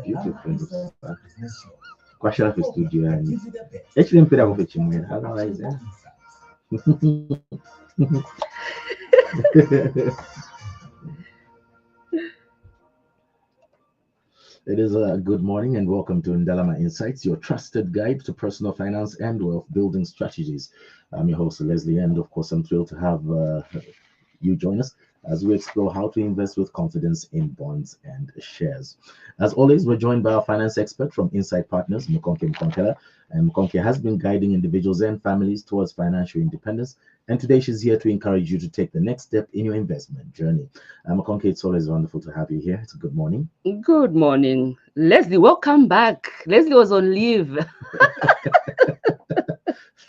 Beautiful friends of Kwasha for studio and actually mpira kwa chimwe otherwise it is a good morning and welcome to Ndalama Insights, your trusted guide to personal finance and wealth building strategies. I'm your host Leslie, and of course I'm thrilled to have you join us as we explore how to invest with confidence in bonds and shares. As always, we're joined by our finance expert from Insight Partners, Mukonke Mukonkela. And Mukonke has been guiding individuals and families towards financial independence. And today she's here to encourage you to take the next step in your investment journey. Mukonke, it's always wonderful to have you here. It's a good morning. Good morning, Leslie. Welcome back. Leslie was on leave.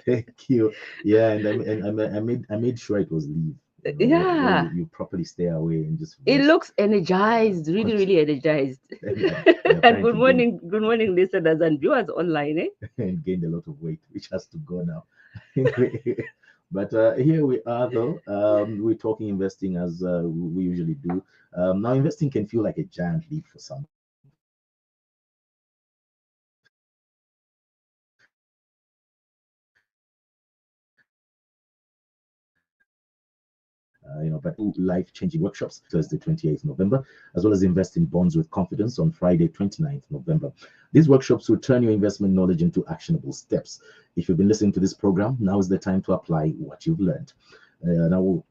Thank you. Yeah, and I made sure it was leave. Where Yeah, you properly stay away and just it rest. looks energized, really, really energized. And And apparently good morning, listeners and viewers online. and gained a lot of weight, which has to go now. Anyway, but here we are, though. We're talking investing as we usually do. Now, investing can feel like a giant leap for some. But life-changing workshops Thursday, 28th November, as well as invest in bonds with confidence on Friday, 29th November. These workshops will turn your investment knowledge into actionable steps. If you've been listening to this program, now is the time to apply what you've learned. Now,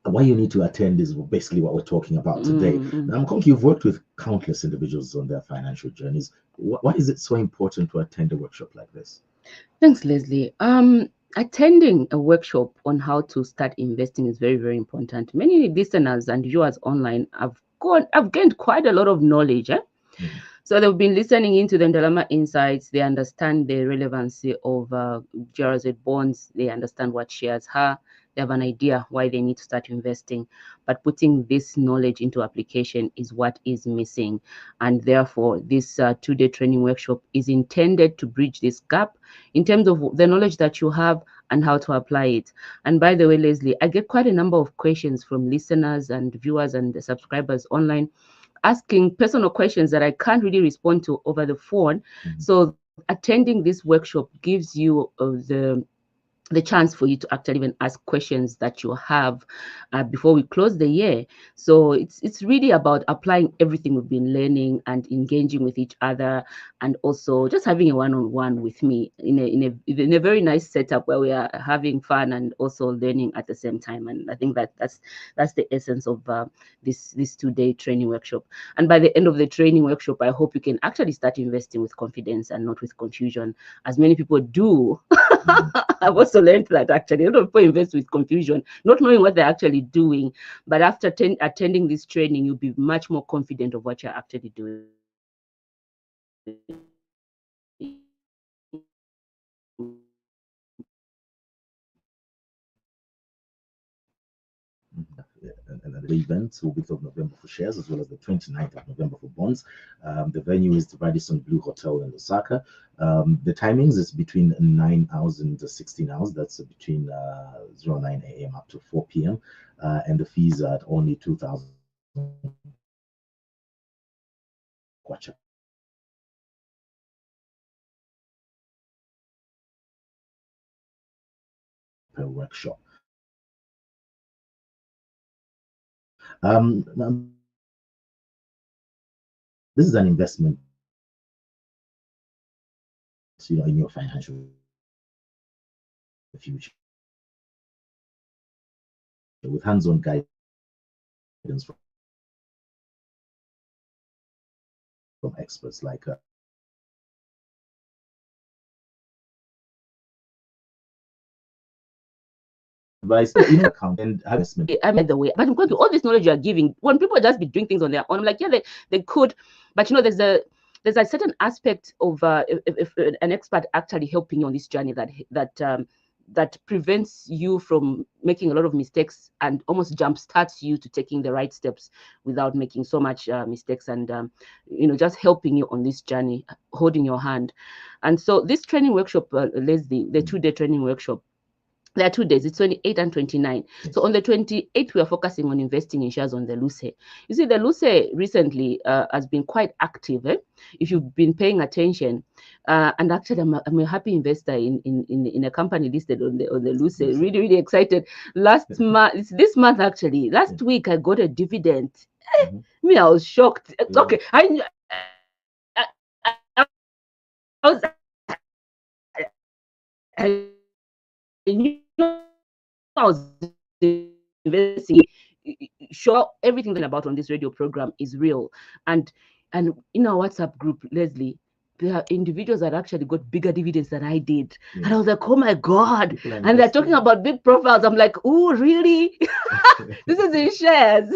why you need to attend is basically what we're talking about today. Mm-hmm. Now, Mkonki, you've worked with countless individuals on their financial journeys. Why is it so important to attend a workshop like this? Thanks, Leslie. Attending a workshop on how to start investing is very, very important. Many listeners and viewers online have gained quite a lot of knowledge. Mhm. So they've been listening into the Ndalama Insights. They understand the relevancy of GRZ bonds. They understand what shares are. They have an idea why they need to start investing. But putting this knowledge into application is what is missing. And therefore, this two-day training workshop is intended to bridge this gap in terms of the knowledge that you have and how to apply it. And by the way, Leslie, I get quite a number of questions from listeners and viewers and subscribers online asking personal questions that I can't really respond to over the phone. Mhm. So attending this workshop gives you the chance for you to actually even ask questions that you have before we close the year. So it's really about applying everything we've been learning and engaging with each other, and also just having a one-on-one with me in a very nice setup where we are having fun and also learning at the same time. And I think that's the essence of this 2-day training workshop. And by the end of the training workshop, I hope you can actually start investing with confidence and not with confusion, as many people do. Mhm. I've also learned that actually a lot of people invest with confusion, not knowing what they're actually doing. But after attending this training, you'll be much more confident of what you're actually doing. And the events will be of November for shares as well as the 29th of November for bonds. The venue is the Radisson Blu Hotel in Lusaka. The timings is between 9 hours and 16 hours. That's between 09 a.m. up to 4 p.m. And the fees are at only 2,000 kwacha per workshop. Now, this is an investment, in your financial future with hands-on guidance from experts like advice, account and investment. I mean, the way, but because all this knowledge you are giving, when people just be doing things on their own, I'm like, yeah, they could, but there's a certain aspect of if an expert actually helping you on this journey that prevents you from making a lot of mistakes and almost jump starts you to taking the right steps without making so much mistakes, and just helping you on this journey, holding your hand. And so this training workshop, Leslie, the 2-day training workshop, There are 2 days, it's 28 and 29. So on the 28th, we are focusing on investing in shares on the Luce. You see, the Luce recently has been quite active. If you've been paying attention, and actually, I'm a happy investor in a company listed on the Luce. Really, really excited. Last month, it's this month actually. Last week, I got a dividend. Me, I was shocked. Okay, I knew I was investing. Sure, everything about on this radio program is real, and in our WhatsApp group, Leslie, there are individuals that actually got bigger dividends than I did, and I was like, oh my god! And they're talking about big profiles. I'm like, oh really? This is in shares.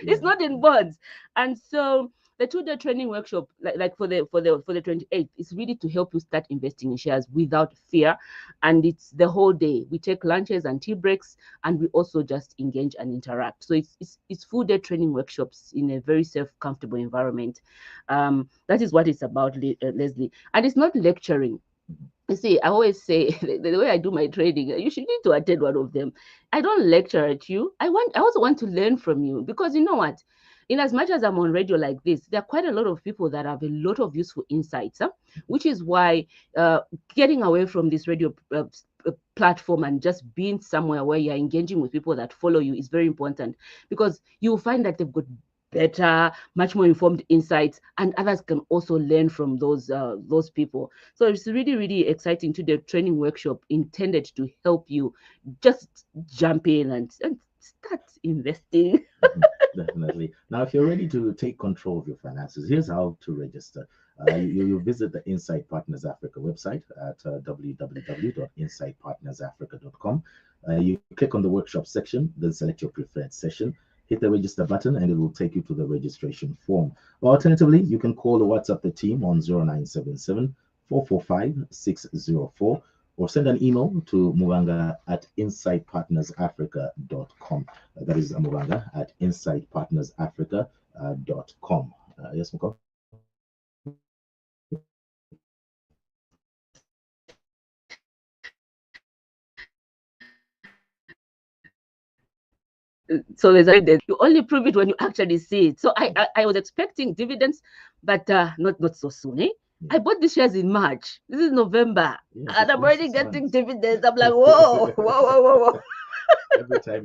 It's not in bonds. And so the 2-day training workshop, like for the 28th, is really to help you start investing in shares without fear. And it's the whole day. We take lunches and tea breaks, and we also just engage and interact. So it's full day training workshops in a very safe, comfortable environment. That is what it's about, Leslie. And it's not lecturing. You see, I always say the way I do my trading, you should need to attend one of them. I don't lecture at you. I also want to learn from you, because you know what? In as much as I'm on radio like this, there are quite a lot of people that have a lot of useful insights, which is why getting away from this radio platform and just being somewhere where you're engaging with people that follow you is very important, because you'll find that they've got better, much more informed insights, and others can also learn from those people. So it's really, really exciting to the training workshop intended to help you just jump in and start investing. Definitely. Now, if you're ready to take control of your finances, here's how to register. You visit the Insight Partners Africa website at www.insightpartnersafrica.com. You click on the workshop section, then select your preferred session, hit the register button, and it will take you to the registration form. Or alternatively, you can call or WhatsApp the team on 0977 445 604, or send an email to Muvanga at insightpartnersafrica.com. That is Muvanga at insightpartnersafrica.com. Yes, Mko? So there's you only prove it when you actually see it. So I was expecting dividends, but not so soon. I bought the shares in March. This is November, and I'm already getting dividends. I'm like, whoa, whoa. Every time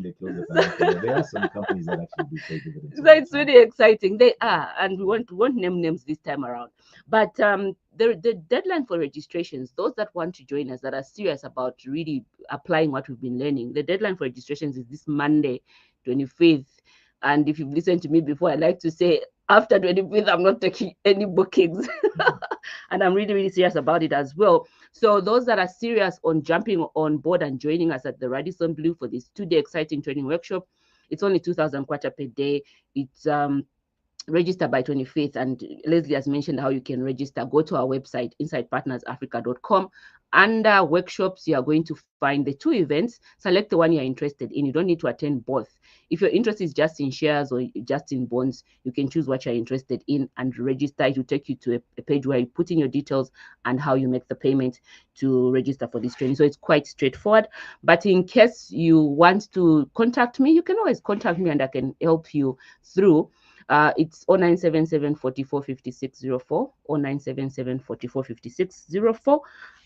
they close the financial year, there are some companies that actually do pay dividends. So it's really exciting. They are, and we won't name names this time around. But the deadline for registrations, those that want to join us, that are serious about really applying what we've been learning, the deadline for registrations is this Monday, 25th. And if you've listened to me before, I like to say after 25th, I'm not taking any bookings. And I'm really, really serious about it as well. So those that are serious on jumping on board and joining us at the Radisson Blu for this 2-day exciting training workshop, it's only 2,000 kwacha per day. It's register by 25th. And Leslie has mentioned how you can register. Go to our website, insightpartnersafrica.com. Under workshops, you are going to find the 2 events. Select the one you're interested in. You don't need to attend both. If your interest is just in shares or just in bonds, you can choose what you're interested in and register. It will take you to a page where you put in your details and how you make the payment to register for this training. So it's quite straightforward. But in case you want to contact me, you can always contact me and I can help you through. It's 0977 44 56 04, 0977 44 56 04.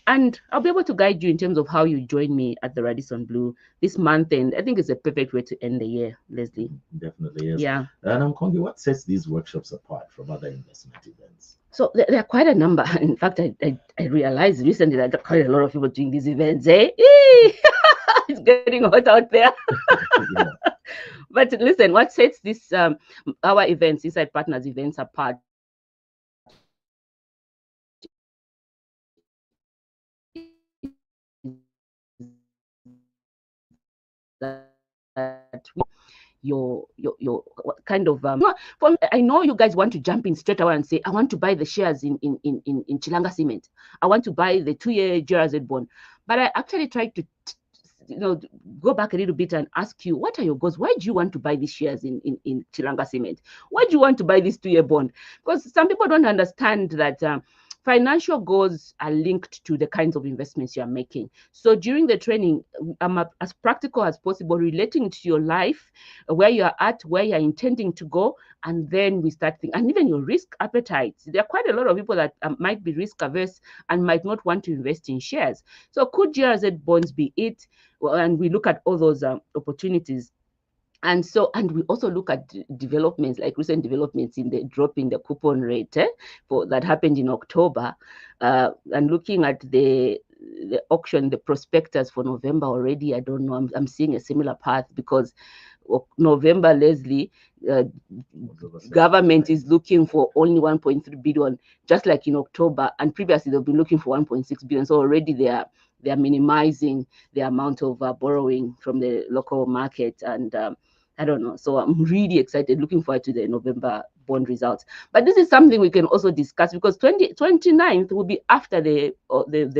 And I'll be able to guide you in terms of how you join me at the Radisson Blu this month. And I think it's a perfect way to end the year, Leslie. Definitely, yes. Yeah. And Kongi, what sets these workshops apart from other investment events? So there are quite a number. In fact, I realized recently that there are quite a lot of people doing these events. It's getting hot out there. Yeah. But listen, what sets this our events, Inside Partners events, apart that your kind of I know you guys want to jump in straight away and say, I want to buy the shares in Chilanga Cement. I want to buy the 2-year GRZ bond. But I actually tried to go back a little bit and ask you, what are your goals? Why do you want to buy these shares in Chilanga Cement? Why do you want to buy this 2-year bond? Because some people don't understand that financial goals are linked to the kinds of investments you are making. So during the training, I'm as practical as possible, relating it to your life, where you are at, where you're intending to go, and then we start thinking, and even your risk appetite. There are quite a lot of people that might be risk averse and might not want to invest in shares. So could GRZ bonds be it? Well, and we look at all those opportunities. And we also look at developments, like recent developments in the drop in the coupon rate for that happened in October, and looking at the auction, the prospectus for November already. I don't know. I'm seeing a similar path, because November, Leslie, government is looking for only 1.3 billion, just like in October, and previously they've been looking for 1.6 billion. So already they are minimizing the amount of borrowing from the local market, and I don't know. So I'm really excited, looking forward to the November bond results. But this is something we can also discuss, because 29th will be after the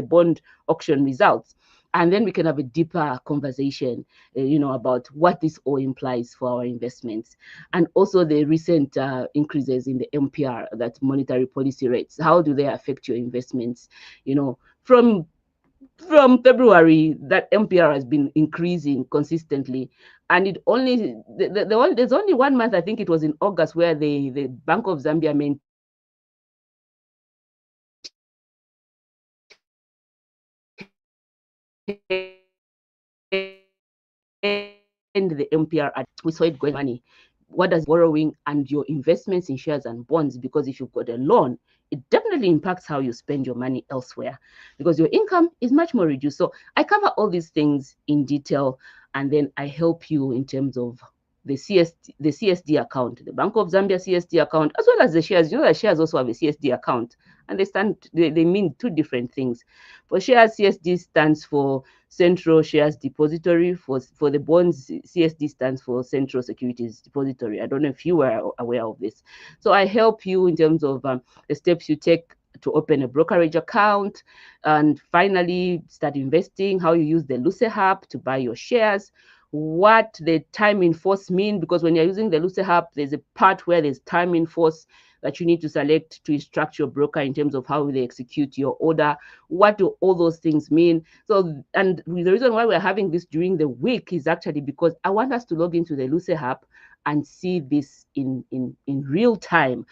bond auction results. And then we can have a deeper conversation, about what this all implies for our investments. And also the recent increases in the MPR, that monetary policy rates. How do they affect your investments? From February, that MPR has been increasing consistently, and it only there's only 1 month, I think it was in August, where the Bank of Zambia maintained the MPR. We saw it going money. What does borrowing and your investments in shares and bonds? Because if you've got a loan, it definitely impacts how you spend your money elsewhere, because your income is much more reduced. So I cover all these things in detail, and then I help you in terms of the CSD account, the Bank of Zambia CSD account, as well as the shares. The shares also have a CSD account, and they mean two different things. For shares, CSD stands for Central Shares Depository. For the bonds, CSD stands for Central Securities Depository. I don't know if you were aware of this. So I help you in terms of the steps you take to open a brokerage account, and finally start investing, how you use the Luce app to buy your shares, what the time in force mean, because when you're using the Luce app, there's a part where there's time in force that you need to select to instruct your broker in terms of how they execute your order. What do all those things mean? So, and the reason why we're having this during the week is actually because I want us to log into the Luce app and see this in real time.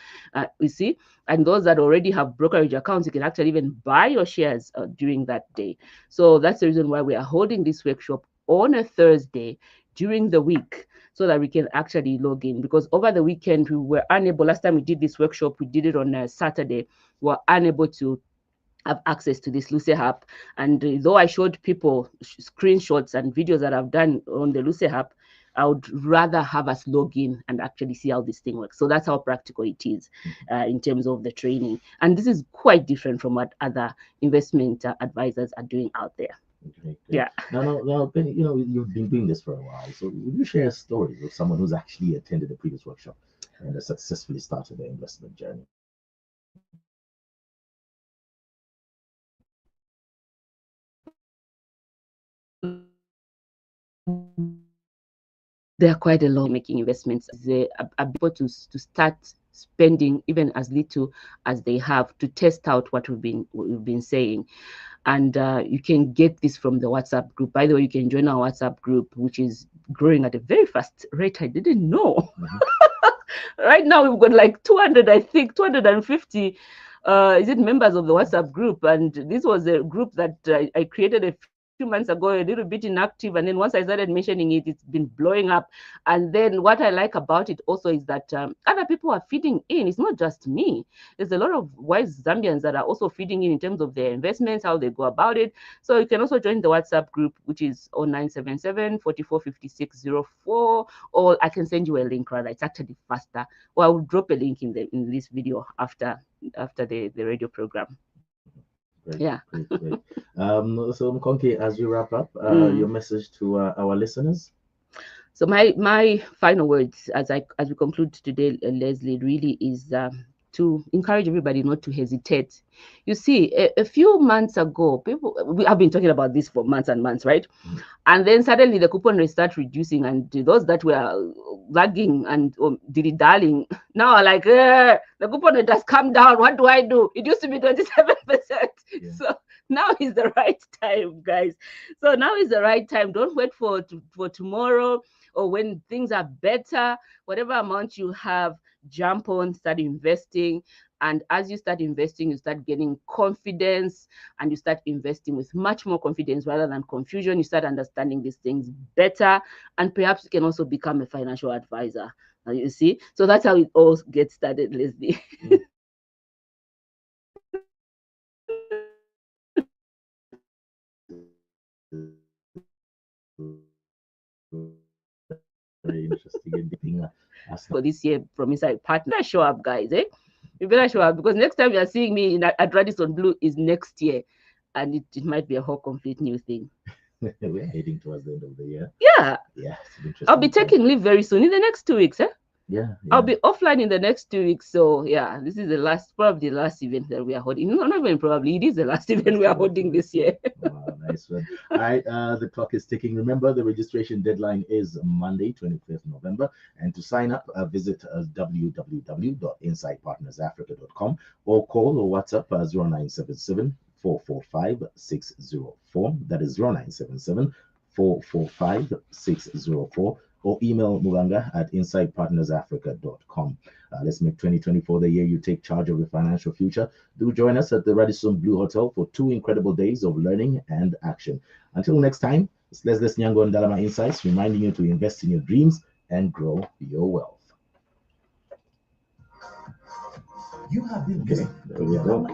You see, and those that already have brokerage accounts, you can actually even buy your shares during that day. So that's the reason why we are holding this workshop on a Thursday during the week, so that we can actually log in, because over the weekend we were unable. Last time we did this workshop, we did it on a Saturday. We were unable to have access to this Luce app. And though I showed people screenshots and videos that I've done on the Luce app, I would rather have us log in and actually see how this thing works. So that's how practical it is in terms of the training. And this is quite different from what other investment advisors are doing out there. Okay, yeah. Now, Penny, you've been doing this for a while. So would you share stories of someone who's actually attended a previous workshop and has successfully started their investment journey? There are quite a lot of making investments. They are able to start spending even as little as they have, to test out what we've been saying. And you can get this from the WhatsApp group. By the way, you can join our WhatsApp group, which is growing at a very fast rate. I didn't know. Right now we've got like 200, I think 250 is it members of the WhatsApp group. And this was a group that I created a few months ago, a little bit inactive, and then once I started mentioning it, it's been blowing up. And then what I like about it also is that other people are feeding in. It's not just me. There's a lot of wise Zambians that are also feeding in terms of their investments, how they go about it. So you can also join the WhatsApp group, which is 0977 44 56 04, or I can send you a link. Rather, it's actually faster. Or I will drop a link in this video after the radio program. Great, Yeah. great. So Mkonke, as you wrap up, your message to our listeners. So my final words as we conclude today, Leslie, really is to to encourage everybody not to hesitate. You see, a few months ago, we have been talking about this for months and months, right? And then suddenly the coupon rates start reducing, and those that were lagging and dilly-dallying now are like, the coupon rate has come down. What do I do? It used to be 27%. Yeah. So now is the right time, guys. So now is the right time. Don't wait for tomorrow or when things are better. Whatever amount you have, jump on, start investing. And as you start investing, you start getting confidence, and you start investing with much more confidence rather than confusion. You start understanding these things better, and perhaps you can also become a financial advisor. You see, so that's how it all gets started, Leslie. Very interesting. For this year from Inside Partner, show up, guys. You better show up, because next time you are seeing me at Radisson Blu is next year, and it might be a whole complete new thing. We're heading towards the end of the year. Yeah. Yeah, it's an interesting I'll be taking leave very soon in the next 2 weeks. Yeah. I'll be offline in the next 2 weeks. So yeah, this is probably the last event that we are holding. No, not even probably. It is the last event we are holding this year. Wow, nice one. All right, the clock is ticking. Remember, the registration deadline is Monday, 25th November. And to sign up, visit www.insidepartnersafrica.com or call or WhatsApp 0977 445 604. That is 0977 445 604. Or email Mulanga at insidepartnersafrica.com. Let's make 2024 the year you take charge of your financial future. Do join us at the Radisson Blu Hotel for 2 incredible days of learning and action. Until next time, it's Leslie Nyango and Dalama Insights reminding you to invest in your dreams and grow your wealth. You have been Okay, there we go.